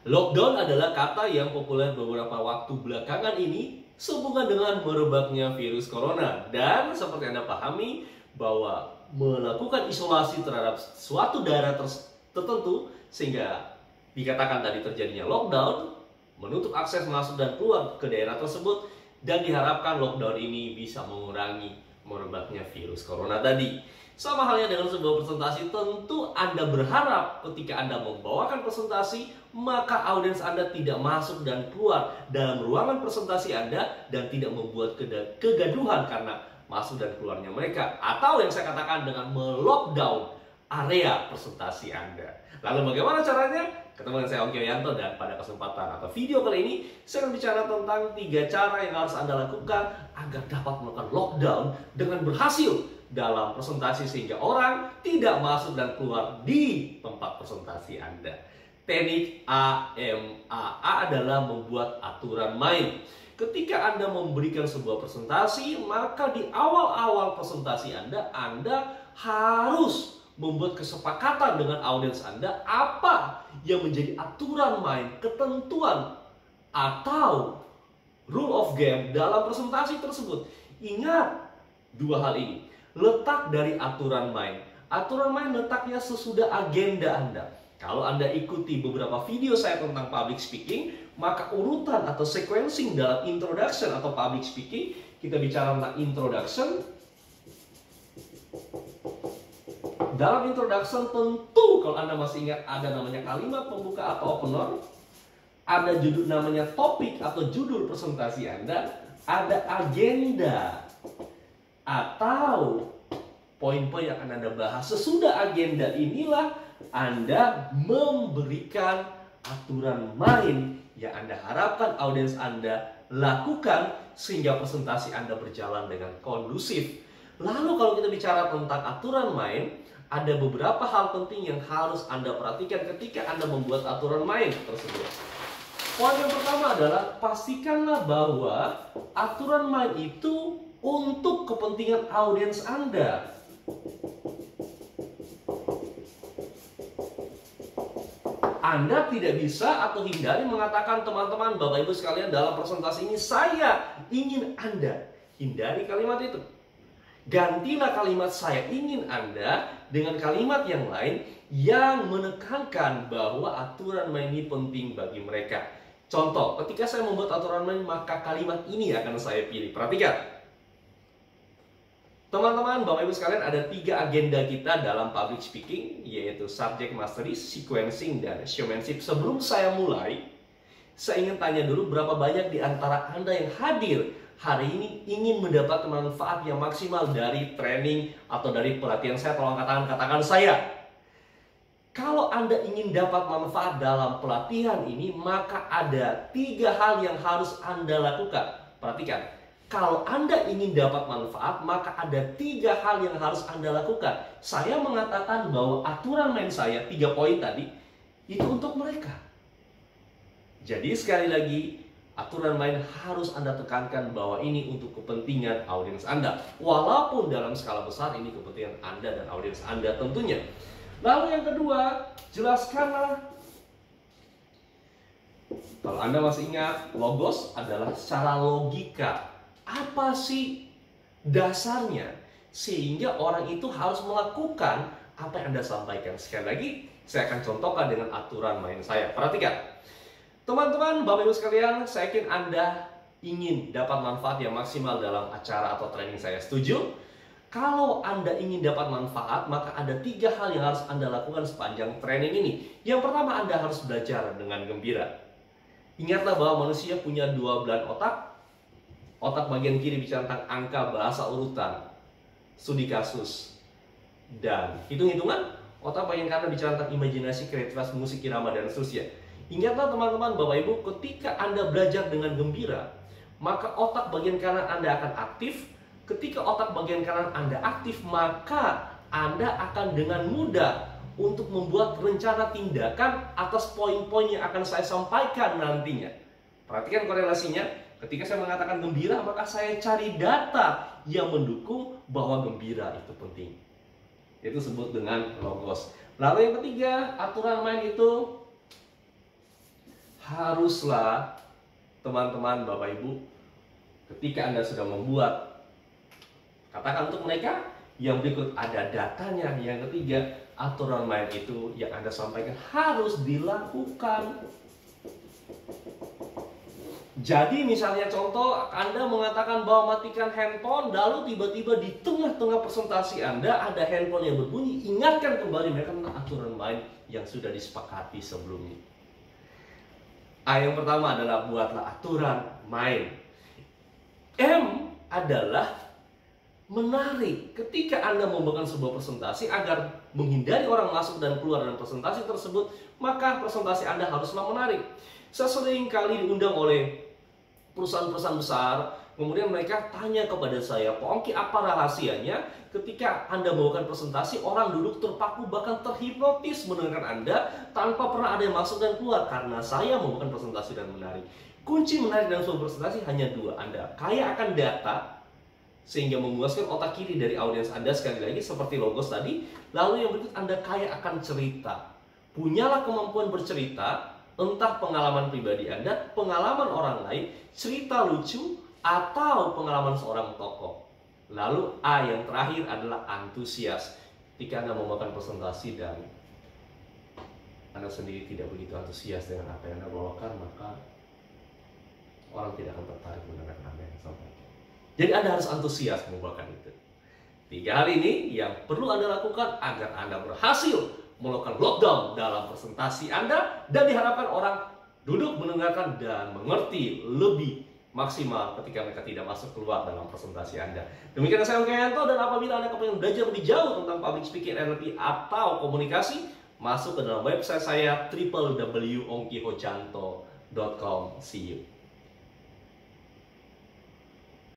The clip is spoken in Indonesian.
Lockdown adalah kata yang populer beberapa waktu belakangan ini sehubungan dengan merebaknya virus corona. Dan seperti Anda pahami bahwa melakukan isolasi terhadap suatu daerah tertentu sehingga dikatakan tadi terjadinya lockdown, menutup akses masuk dan keluar ke daerah tersebut, dan diharapkan lockdown ini bisa mengurangi merebaknya virus corona tadi. Sama halnya dengan sebuah presentasi, tentu Anda berharap ketika Anda membawakan presentasi, maka audiens Anda tidak masuk dan keluar dalam ruangan presentasi Anda dan tidak membuat kegaduhan karena masuk dan keluarnya mereka. Atau yang saya katakan dengan melockdown area presentasi Anda. Lalu bagaimana caranya? Ketemu dengan saya Ongki Oyanto, dan pada kesempatan atau video kali ini saya akan bicara tentang 3 cara yang harus Anda lakukan agar dapat melakukan lockdown dengan berhasil dalam presentasi sehingga orang tidak masuk dan keluar di tempat presentasi Anda. Teknik AMAA adalah membuat aturan main. Ketika Anda memberikan sebuah presentasi, maka di awal-awal presentasi Anda harus membuat kesepakatan dengan audiens Anda apa yang menjadi aturan main, ketentuan, atau rule of game dalam presentasi tersebut. Ingat 2 hal ini. Letak dari aturan main. Aturan main letaknya sesudah agenda Anda. Kalau Anda ikuti beberapa video saya tentang public speaking, maka urutan atau sequencing dalam introduction atau public speaking, kita bicara tentang introduction. Dalam introduction tentu kalau Anda masih ingat ada namanya kalimat pembuka atau opener, ada judul namanya topik atau judul presentasi Anda, ada agenda atau poin-poin yang akan Anda bahas. Sesudah agenda inilah Anda memberikan aturan main yang Anda harapkan audiens Anda lakukan sehingga presentasi Anda berjalan dengan kondusif. Lalu kalau kita bicara tentang aturan main, ada beberapa hal penting yang harus Anda perhatikan ketika Anda membuat aturan main tersebut. Poin yang pertama adalah pastikanlah bahwa aturan main itu untuk kepentingan audiens Anda. Anda tidak bisa atau hindari mengatakan, teman-teman, Bapak Ibu sekalian, dalam presentasi ini saya ingin Anda. Hindari kalimat itu. Gantilah kalimat saya ingin Anda dengan kalimat yang lain yang menekankan bahwa aturan main ini penting bagi mereka. Contoh, ketika saya membuat aturan main, maka kalimat ini akan saya pilih. Perhatikan. Teman-teman, Bapak Ibu sekalian, ada 3 agenda kita dalam public speaking, yaitu subject mastery, sequencing, dan showmanship. Sebelum saya mulai, saya ingin tanya dulu berapa banyak di antara Anda yang hadir hari ini ingin mendapat manfaat yang maksimal dari training atau dari pelatihan saya. Tolong katakan saya. Kalau Anda ingin dapat manfaat dalam pelatihan ini, maka ada 3 hal yang harus Anda lakukan. Perhatikan. Kalau Anda ingin dapat manfaat, maka ada 3 hal yang harus Anda lakukan. Saya mengatakan bahwa aturan main saya, 3 poin tadi, itu untuk mereka. Jadi sekali lagi, aturan main harus Anda tekankan bahwa ini untuk kepentingan audiens Anda. Walaupun dalam skala besar ini kepentingan Anda dan audiens Anda tentunya. Lalu yang kedua, jelaskanlah. Kalau Anda masih ingat, logos adalah secara logika. Apa sih dasarnya sehingga orang itu harus melakukan apa yang Anda sampaikan? Sekali lagi, saya akan contohkan dengan aturan main saya. Perhatikan. Teman-teman, Bapak Ibu sekalian, saya yakin Anda ingin dapat manfaat yang maksimal dalam acara atau training saya. Setuju? Kalau Anda ingin dapat manfaat, maka ada 3 hal yang harus Anda lakukan sepanjang training ini. Yang pertama, Anda harus belajar dengan gembira. Ingatlah bahwa manusia punya 2 belahan otak. Otak bagian kiri bicara tentang angka, bahasa urutan, studi kasus, dan hitung-hitungan. Otak bagian kanan bicara tentang imajinasi, kreativitas, musik, irama, dan seterusnya. Ingatlah teman-teman, Bapak Ibu, ketika Anda belajar dengan gembira, maka otak bagian kanan Anda akan aktif. Ketika otak bagian kanan Anda aktif, maka Anda akan dengan mudah untuk membuat rencana tindakan atas poin-poin yang akan saya sampaikan nantinya. Perhatikan korelasinya. Ketika saya mengatakan gembira, maka saya cari data yang mendukung bahwa gembira itu penting. Itu disebut dengan logos. Lalu yang ketiga, aturan main itu haruslah teman-teman, Bapak Ibu, ketika Anda sudah membuat, katakan untuk mereka, yang berikut ada datanya. Yang ketiga, aturan main itu yang Anda sampaikan harus dilakukan. Jadi misalnya contoh, Anda mengatakan bahwa matikan handphone, lalu tiba-tiba di tengah-tengah presentasi Anda ada handphone yang berbunyi, ingatkan kembali mereka tentang aturan main yang sudah disepakati sebelumnya. Yang pertama adalah buatlah aturan main. M adalah menarik. Ketika Anda membawakan sebuah presentasi agar menghindari orang masuk dan keluar dalam presentasi tersebut, maka presentasi Anda haruslah menarik. Saya sering kali diundang oleh perusahaan-perusahaan besar, kemudian mereka tanya kepada saya, Pak Ongki, apa rahasianya ketika Anda bawakan presentasi, orang duduk terpaku bahkan terhipnotis mendengarkan Anda tanpa pernah ada yang masuk dan keluar? Karena saya membawakan presentasi dan menarik. Kunci menarik dalam sebuah presentasi hanya dua. Anda kaya akan data sehingga memuaskan otak kiri dari audiens Anda, sekali lagi seperti logos tadi. Lalu yang berikut, Anda kaya akan cerita. Punyalah kemampuan bercerita, entah pengalaman pribadi Anda, pengalaman orang lain, cerita lucu, atau pengalaman seorang tokoh. Lalu A yang terakhir adalah antusias. Ketika Anda membawakan presentasi dan Anda sendiri tidak begitu antusias dengan apa yang Anda bawakan, maka orang tidak akan tertarik mendengarkan Anda yang sampaikan. Jadi Anda harus antusias membawakan itu. 3 hal ini yang perlu Anda lakukan agar Anda berhasil melakukan lockdown dalam presentasi Anda, dan diharapkan orang duduk mendengarkan dan mengerti lebih maksimal ketika mereka tidak masuk keluar dalam presentasi Anda. Demikian saya Ongki Haryanto, dan apabila Anda ingin belajar lebih jauh tentang public speaking, NLP, atau komunikasi, masuk ke dalam website saya www.ongkihojanto.com. See you.